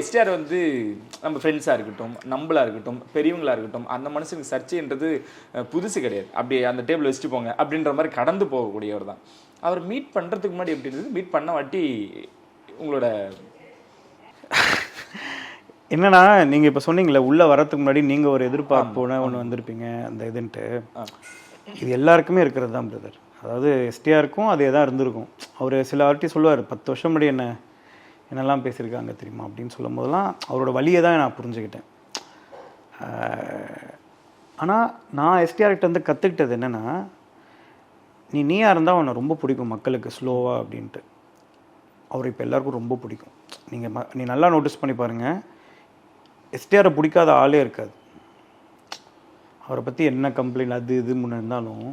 STR வந்து நம்ம ஃப்ரெண்ட்ஸாக இருக்கட்டும், நம்மளா இருக்கட்டும், பெரியவங்களா இருக்கட்டும், அந்த மனுஷனுக்கு சர்ச்சைன்றது புதுசு கிடையாது. அப்படியே அந்த டேபிள் வச்சுட்டு போங்க அப்படின்ற மாதிரி கடந்து போகக்கூடியவர் தான். அவர் மீட் பண்ணுறதுக்கு முன்னாடி எப்படி இருந்தது, மீட் பண்ண வாட்டி உங்களோட என்னன்னா, நீங்கள் இப்போ சொன்னீங்களே உள்ளே வரத்துக்கு முன்னாடி நீங்கள் ஒரு எதிர்பார்ப்போன ஒன்று வந்திருப்பீங்க அந்த இதுன்ட்டு. இது எல்லாருக்குமே இருக்கிறது தான் பிரதர். அதாவது எஸ்டிஆருக்கும் அதே தான் இருந்திருக்கும். அவர் சில வாட்டி சொல்லுவார், 10 வருஷம் முன்னாடி என்னெல்லாம் பேசியிருக்காங்க தெரியுமா அப்படின்னு சொல்லும் போதெல்லாம் அவரோட வழியை தான் நான் புரிஞ்சுக்கிட்டேன். ஆனால் நான் எஸ்டிஆர்கிட்ட வந்து கற்றுக்கிட்டது என்னென்னா, நீயாக இருந்தால் அவனை ரொம்ப பிடிக்கும் மக்களுக்கு ஸ்லோவாக அப்படின்ட்டு. அவர் இப்போ எல்லாருக்கும் ரொம்ப பிடிக்கும். நீ நல்லா நோட்டீஸ் பண்ணி பாருங்கள், எஸ்டிஆரை பிடிக்காத ஆளே இருக்காது. அவரை பற்றி என்ன கம்ப்ளைண்ட் அது இது முன்னே இருந்தாலும்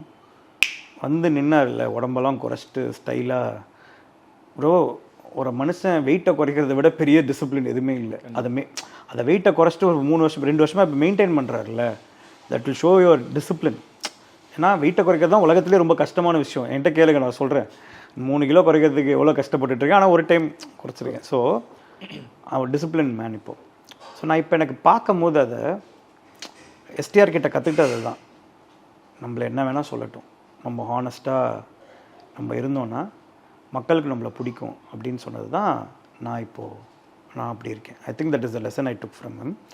வந்து நின்னார் இல்லை, உடம்பெல்லாம் குறைச்சிட்டு ஸ்டைலாக. ப்ரோ, ஒரு மனுஷன் வெயிட்டை குறைக்கிறத விட பெரிய டிசிப்ளின் எதுவுமே இல்லை. அதை வெயிட்டை குறைச்சிட்டு ஒரு 3 வருஷம் 2 வருஷமாக இப்போ மெயின்டைன் பண்ணுறாருல்ல, that will show your discipline. ஏன்னா வெயிட்டை குறைக்கிறது தான் உலகத்துலேயே ரொம்ப கஷ்டமான விஷயம். என்கிட்ட கேளுங்க, நான் சொல்கிறேன் 3 கிலோ குறைக்கிறதுக்கு எவ்வளோ கஷ்டப்பட்டுருக்கேன். ஆனால் ஒரு டைம் குறைச்சிருக்கேன். ஸோ அவர் டிசிப்ளின் மேன் இப்போது. ஸோ நான் இப்போ எனக்கு பார்க்கும் போது அதை எஸ்டிஆர் கிட்ட கற்றுக்கிட்டது தான். நம்மளை என்ன வேணால் சொல்லட்டும், நம்ம ஹானஸ்ட்டாக நம்ம இருந்தோன்னா மக்களுக்கு நம்மளை பிடிக்கும் அப்படின்னு சொன்னது தான் நான் அப்படி இருக்கேன். I think that is the lesson I took from him.